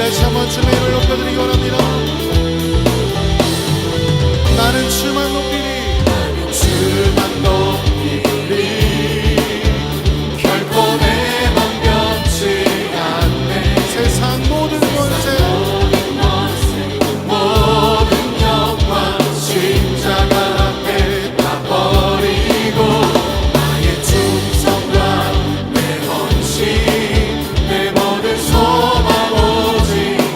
다시 한번 주님의 이름을 높여드리기 원합니다. 나는 주만 높이리, 나는 주만 높이리. 결코 내 맘 변치 않네. 세상 모든 권세, 모든 영광 십자가 앞에 다 버리고 나의 충성과 내 헌신, 내 모든 소망 오직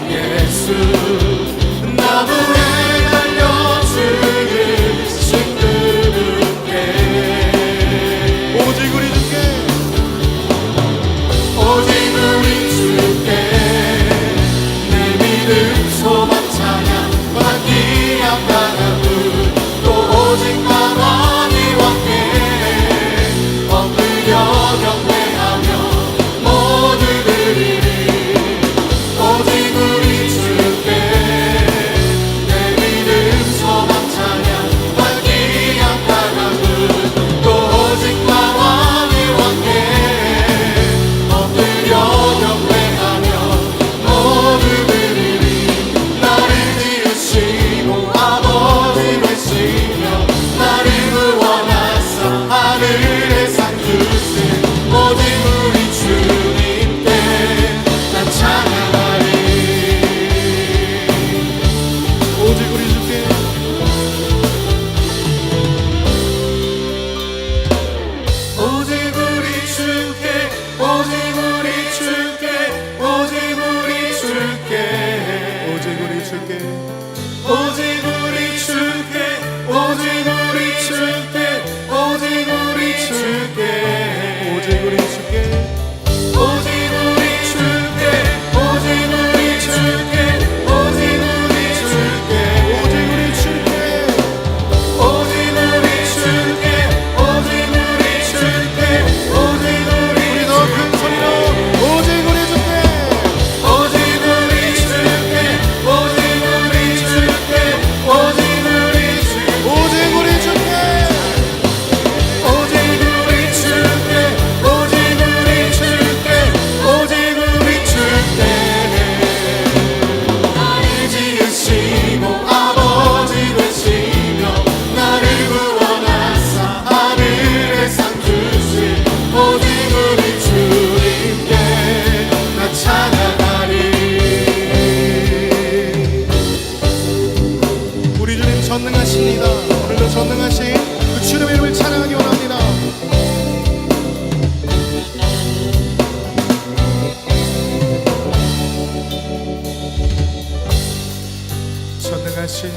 예수. 나무에 달려 주를 싱그럽게 오직 우리 주께, 오직 우리 주께 내 믿음 소망 찬양 받기 앞가는 또 오직 나만이 왕께 엎드려 경배하며 모두 드리리. 오직 우리 주께 내 믿음 소망 찬양 받기 앞가는 또 오직 나만이 왕께 엎드려 경배하며 모두 드리리. 나를 지으시고 아버지 되시며 나를 구원하사 하늘에 상 주신 오직 우리 주님께 난 찬양하리. 오직 우리 주께, 오직 우리 주께, 오직 우리 주께, 오직 우리 주께, 오직 우리 주께, 오직 우리 주께, 오직 우리 주께, 오직 우리 주께, 오직 우리 주께, 오직 우리 주께, 오직 우리 주께, 오직 우리 주께, 오직 우리 주께, 오직 우리 주께, 오직 우리 주께, 오직 우리 더 큰 소리로 오직 우리 주께, 오직 우리 주께, 오직 우리 주께, 오직 우리 주께, 오직 우리 주께, 오직 우리 주께, 오직 우리 주께, 오직 우리 주께. 나를 지으시고 아버지 되시며 나를 구원하사 하늘에 상 주신 오직 우리 주님께 나 찬양하리. 우리 주님 전능하십니다. 오늘도 전능하신 그 주님의 이름을 찬양하기 원합니다. 전능하신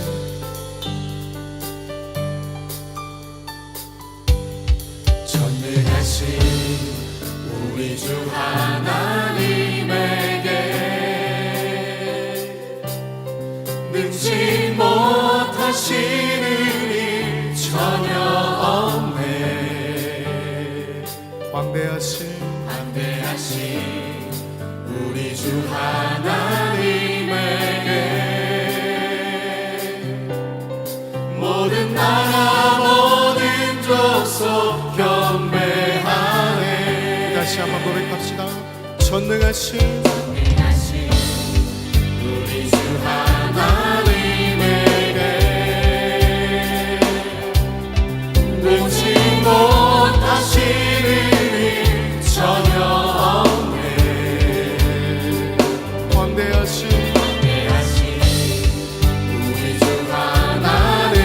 전능하신 우리 주 하나님에게 능치 못하시는 일 전혀 없네. 광대하신 우리 주 하나님에게 모든 나라 모든 족속 경배하네. 다시 한번 고백합시다. 전능하신 우리 주 하나님에게 능치 못하시는 일 전혀 없네. 광대하신 우리 주 하나님에게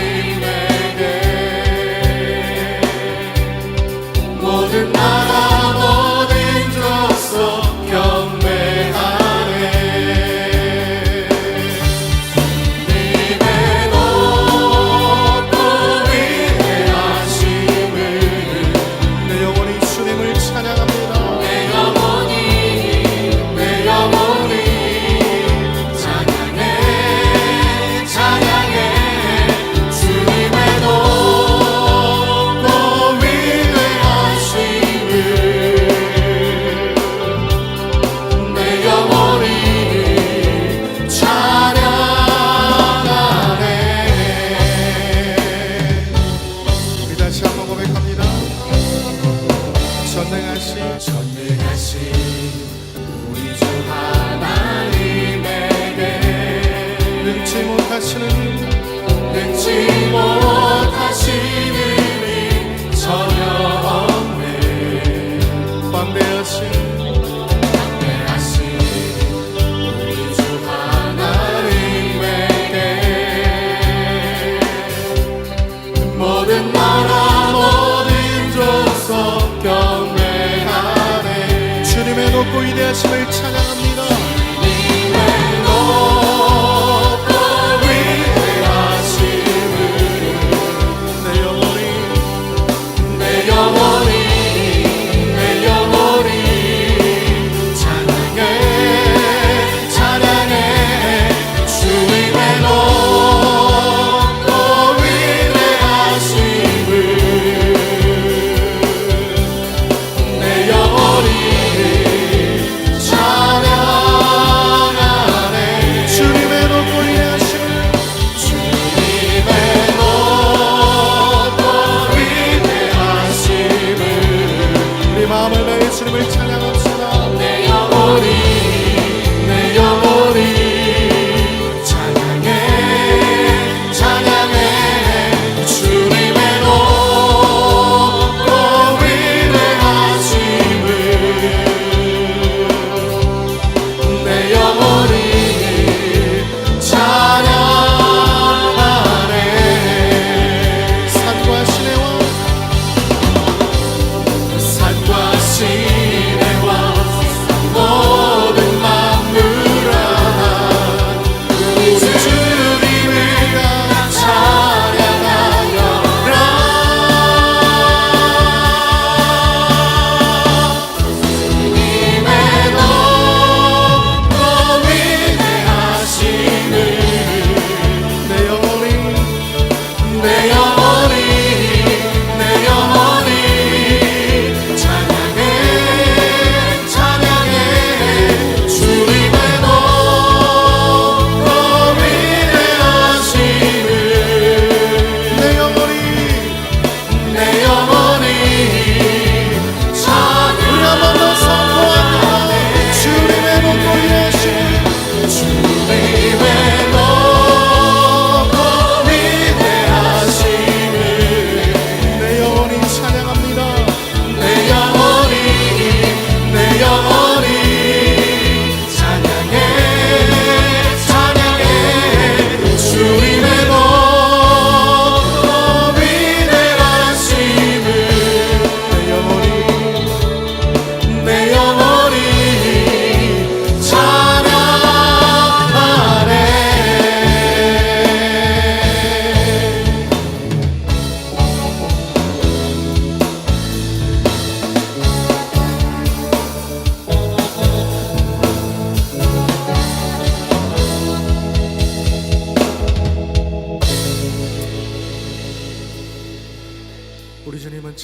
모든 나라 모든 족속 경배하네.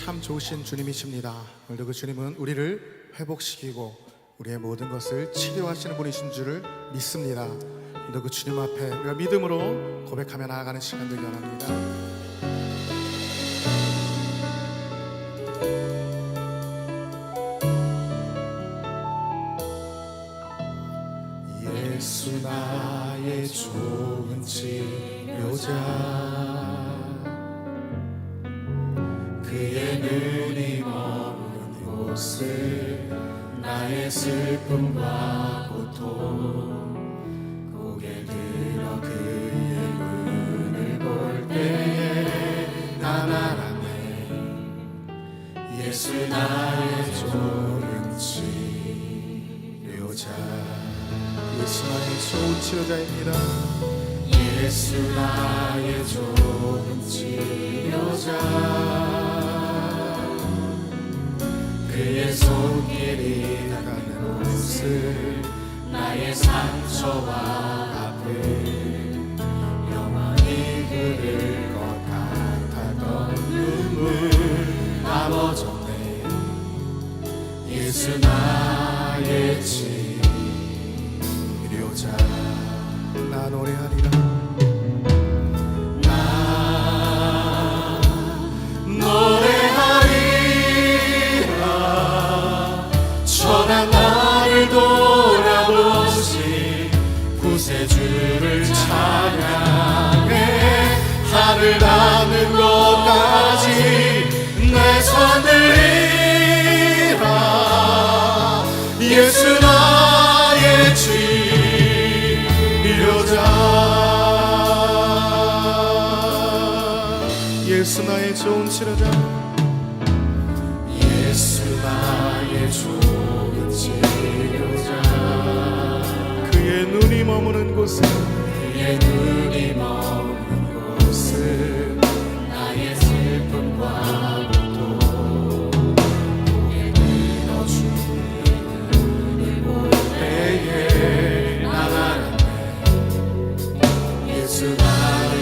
참 좋으신 주님이십니다. 오늘도 그 주님은 우리를 회복시키고 우리의 모든 것을 치료하시는 분이신 줄을 믿습니다. 오늘도 그 주님 앞에 우리가 믿음으로 고백하며 나아가는 시간 되기 원합니다. 예수 나의 좋은 치료자, 그의 눈이 머무는 곳을 나의 슬픔과 고통 고개 들어 그의 눈을 볼 때에 나 말하네. 예수 나의 좋은 치료자. 예수 나의 좋은 치료자입니다. 예수 나의 좋은 치료자, 그의 손길이 닿는 곳을 나의 상처와 아픔 영원히 흐를 것 같았던 눈물 다 멎었네. 예수 나의 치료자. 나 노래하리라. 나 노래하리라. 천한 나를 돌아보신 구세주를 찬양해. 하늘 닿는 곳까지 내 손 들리라. 예수 나의 예수 나의 좋은 치료자. 예수 나의 좋은 치료자, 그의 눈이 머무는 곳을 그의 눈이 머무는 곳을 나의 슬픔과 고통 고개 들어 주의 눈을 볼 때에 나 말하네. 예수 나의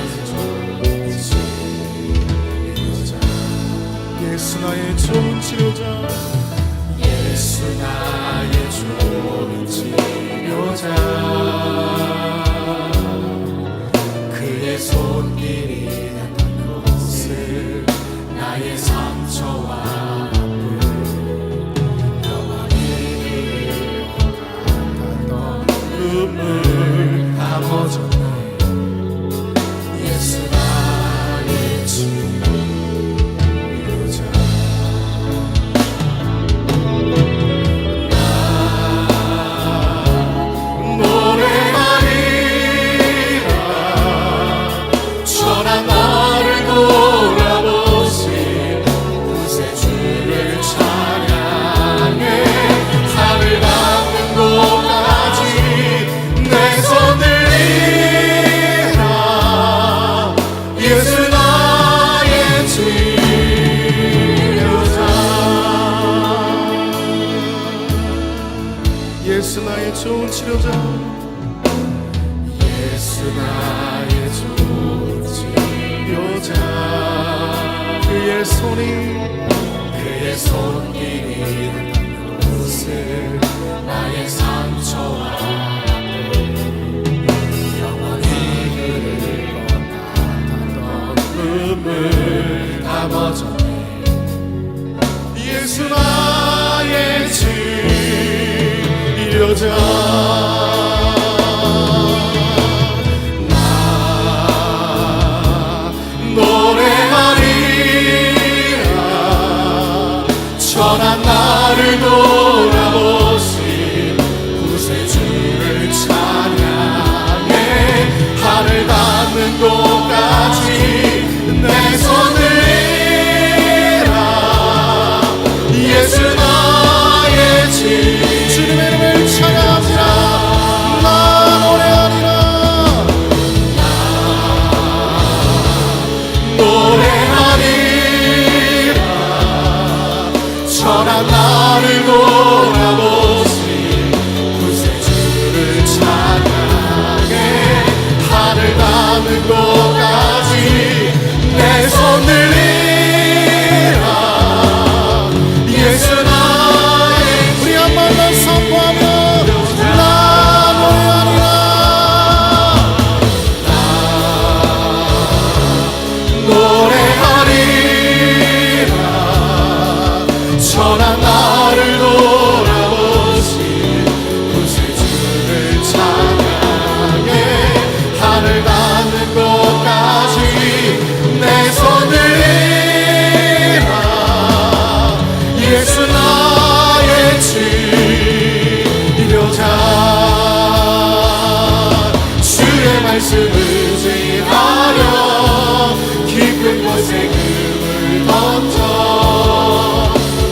예수 나의 좋은 치료자. 예수 나의 좋은 치료자, 그의 손길이 닿는 곳을 나의 상처와 아픔 영원히 흐를 것 같았던 눈물 다 멎었네. 예수 나의 치료자. 예수 나의 좋은 치료자. 예수 나의 좋은 치료자, 그의 손길이 닿는 곳을 나의 상처와 아픔 영원히 흐를 것 같았던 눈물 다 멎었네. 예수 나의 치료자. 나 노래하리라. 천한 나를 돌아보신 구세주를 찬양해. 하늘 닿는 곳까지 내 손을 들라. 예수 나의 주님의 이름을 찬양합니다. 말씀 의지하여 깊은 곳에 금을 던져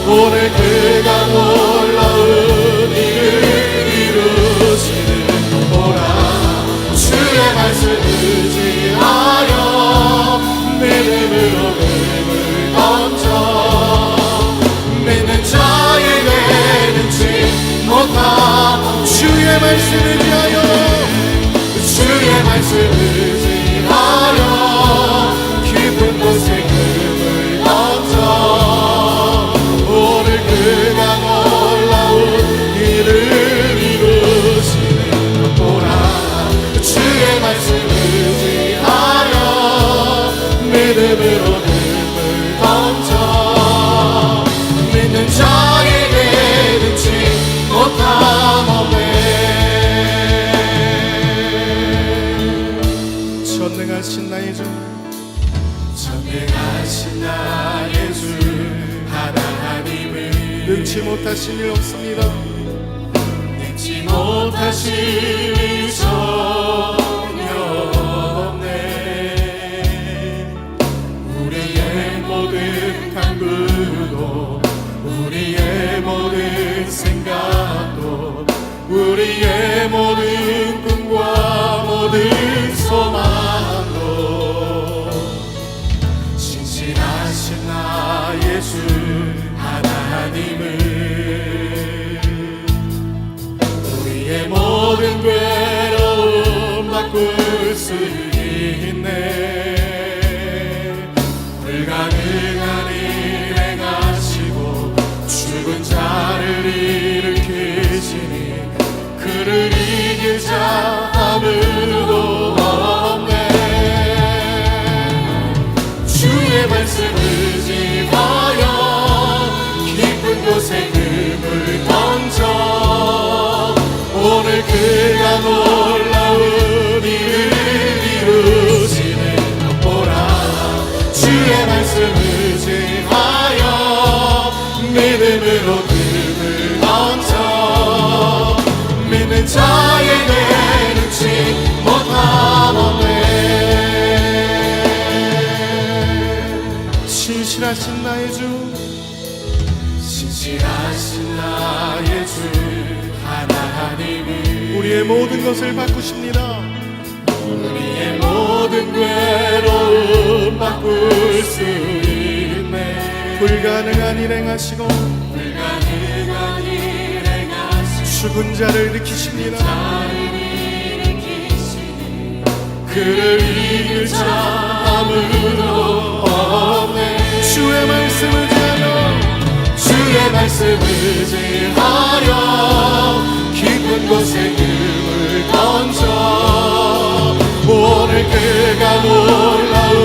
오늘 그가 놀라운 일을 이루시는 보라. 주의 말씀 의지하여 믿음으로 금을 던져 믿는 자에게 능치 못함. 주의 말씀 의지하여 주의 말씀 의지하여 깊은 곳에 금을 던져 오늘 그가 놀라운 일을 이루시는 보라. 주의 말씀 의지하여 믿음으로 금을 던져 믿는 자에게 능치 못함 없네. 전능하신 나의 주 전능하신 나의 주 하나님은 능치 못하신 일 없습니다. 능치 못하신 일 전혀 없네. 우리의 모든 간구도 우리의 모든 생각도 우리의 모든 꿈과 모든 소망도 신실하신 나의 주 하나님은 우리의 모든 괴로움 바꿀 수 있네. 불가능한 일 행하시고 죽은 자를 일으키시니 그를 이길 자 아무도 없네. 주의 말씀 의지하여 깊은 곳에 금을 던져 오늘 그가 놀라운 일을 이루시는 보라. 주의 말씀 의지하여 믿음으로 금을 던져 믿는 자에게 능치 못함 없네. 신실하신 나의 주 신실하신 나의 주 하나님은 우리의 모든 것을 바꾸십니다. 우리의 모든 괴로움 바꿀 수 있네. 불가능한 일 행하시고 불가능한 일 죽은 자를 일으키십니다. 그를 이길 자 아무도 없네. 주의 말씀 의지하여 주의 말씀 의지하여 깊은 곳에 금을 던져 오늘 그가 놀라운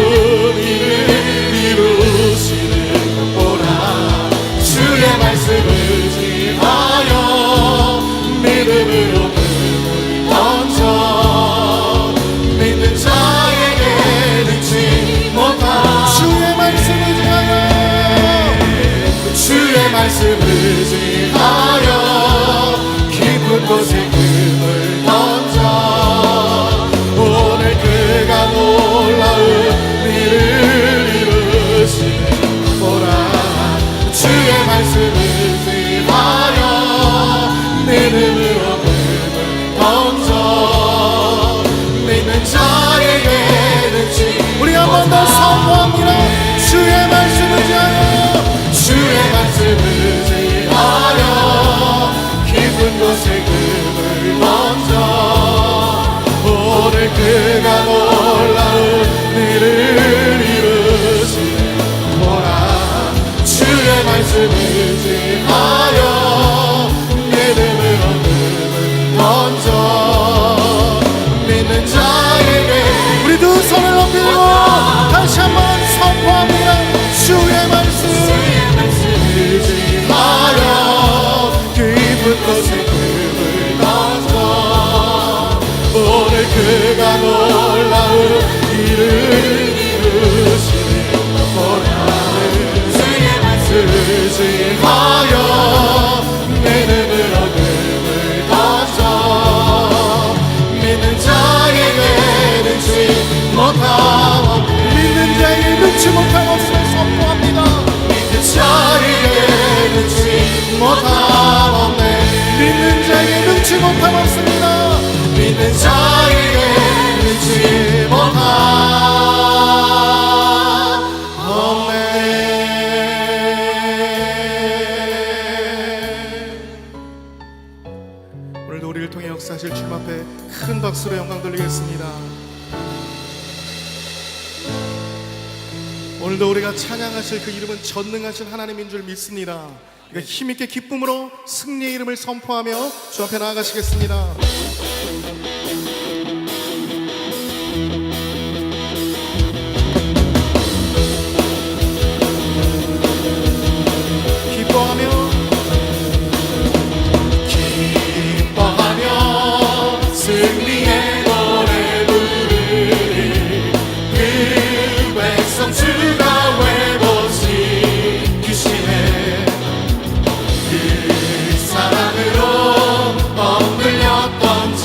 일을 이루시는 보라. 주의 말씀 의지하여 믿음으로 금을 던져 믿는 자에게 능치 못함. 주의 말씀 의지하여 주의 말씀 의지하여 깊은 곳에 금을 던져 오늘 그가 놀라운 일을 이루시는 보라. 주의 말씀 의지하여 믿음으로 금을 던져 믿는 자에게 능치. 우리 한 번 더 선포합니다. 주의 말씀 의지하여 주의 말씀 의지하여 깊은 곳에 금을 던져 오늘 그가 놀라운 일을 이루시는 보라. 주의 말씀 의지하여 믿음으로 금을 던져 믿는 자에게 우리 두 손을 높이고 다시 한번 선포합니다. 주의 말씀 의지하여 깊은 곳에 금을 던져 오늘 그가 놀라운 일을 이루시는 보라. 주의 말씀 의지하여 믿음으로 금을 던져 믿는 자에게 큰 박수로 영광 돌리겠습니다. 오늘도 우리가 찬양하실 그 이름은 전능하신 하나님인 줄 믿습니다. 우리가 힘있게 기쁨으로 승리의 이름을 선포하며 주 앞에 나아가시겠습니다. 승리의 노래 부르리. 그 백성 주가 회복시키시네. 그 사랑으로 억눌렸던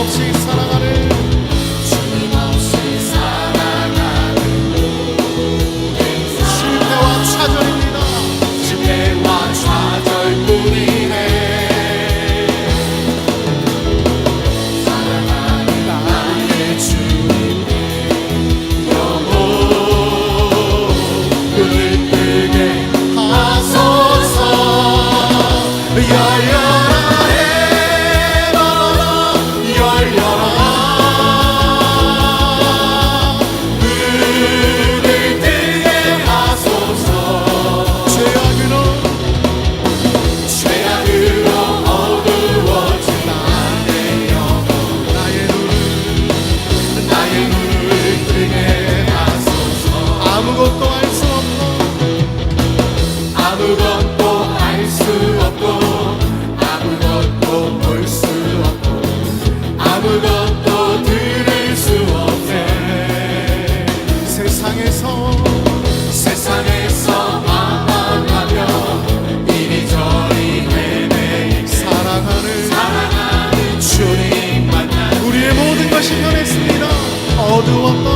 없이 살아가는 주님 없이 살아가는 실패와 좌절입니다. 실패와 좌절뿐이네. 사랑하는 나의 주님 영혼 눈을 뜨게 하소서. 열려라 해봐라 열려라 눈을 뜨게 하소서. 죄악으로 어두워진 나의 눈을 뜨게 하소서. 아무것도 알 수 없고 아무것도 알 수 없고 아무것도 볼 수 없고 아무것도 들을 수 없네. 세상에서 망망하며 이리저리 헤매일 사랑하는 주님 만나 우리의 모든 것이 변했습니다. 어두웠던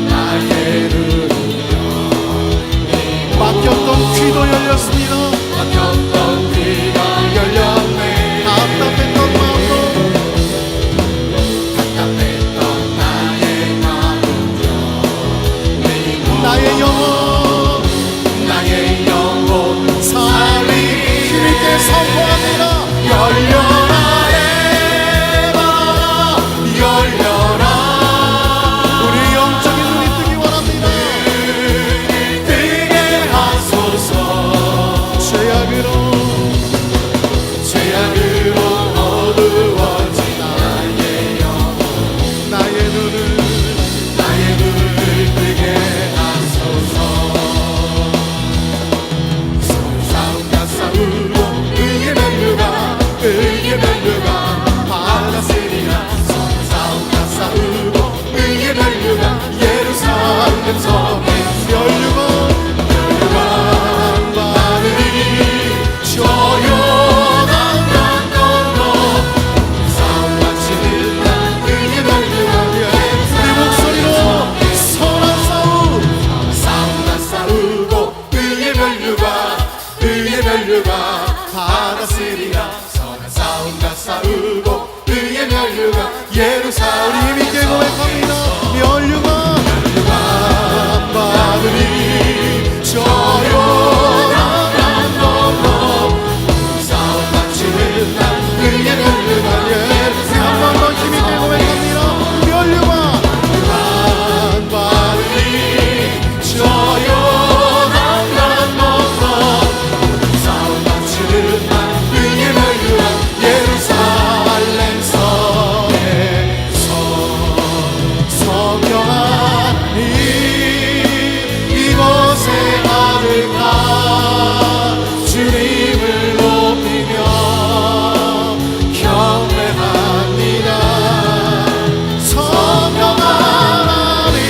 나의 눈이여 막혔던 귀도 열렸습니다. 막혔던 귀가 열렸네. 답답했던 마음도 답답했던 나의 마음도 나의 영혼 살리 힘있게 선포합니다. 열려라 해봐라 열려라 우리 영적인 눈이 뜨기 원합니다. 뜨게 하소서. 죄악으로 어두워진 나의 눈을 뜨게 하소서. 싸움과 싸우고 의의 면류가 받았으리라. 싸움과 싸우고 의의 면류가 예루살렘 성에 면류관 받으리. 조용한 강 건너 싸움과 치는 의의 면류가 우리 목소리로 선한 싸움 싸움과 싸우고 의의 면류가 받았으리라. 선한 싸움과 싸우고 의의 면류가 예루살렘 우리 힘있게 고백합니다. 면류관 받으리. 조용한 강 건너 싸움과 치는 의의 면류가 한 번 더 힘있게 고백합니다. 면류관 받으리. 조용한 강 건너 싸움과 치는 의의 면류가 예루살렘 성에서 성령아 이곳에 가득한 주님을 높이며 경배합니다. 성령 하나님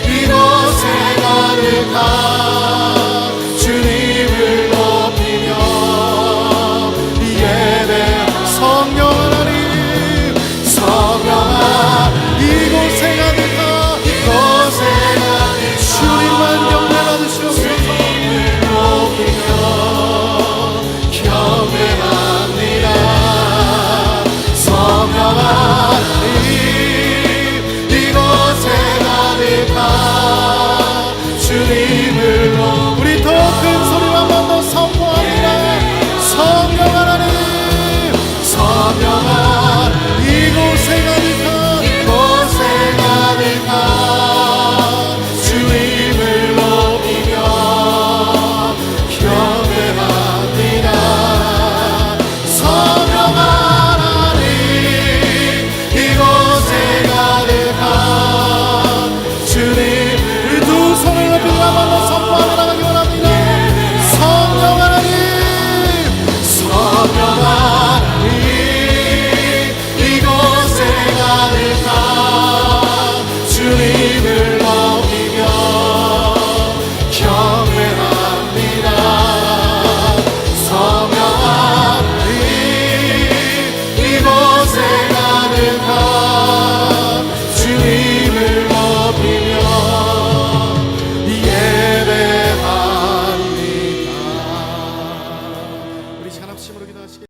이곳에 가득한 주님을 높이며 예배. 성령 하나님 성령아 이곳에 가득한 이곳에 가득한 주님만 경배 받으시옵소서. 경배합니다. 성령 하나님 이곳에 가득한 주님을 높이며 우리 더 큰 소리로 한 번 더 선포합니다. 성령 하나님 성령 하나님 이곳에 가득한 이곳에 가득한 주님을 높이며 경배합니다. 성령 하나님 이곳에 가득한 주님. 우리 두 손을 높이 한 번 더 선포하며 나가기 원합니다. 성령 하나님 성령 하나님 이곳에 가득한 주님을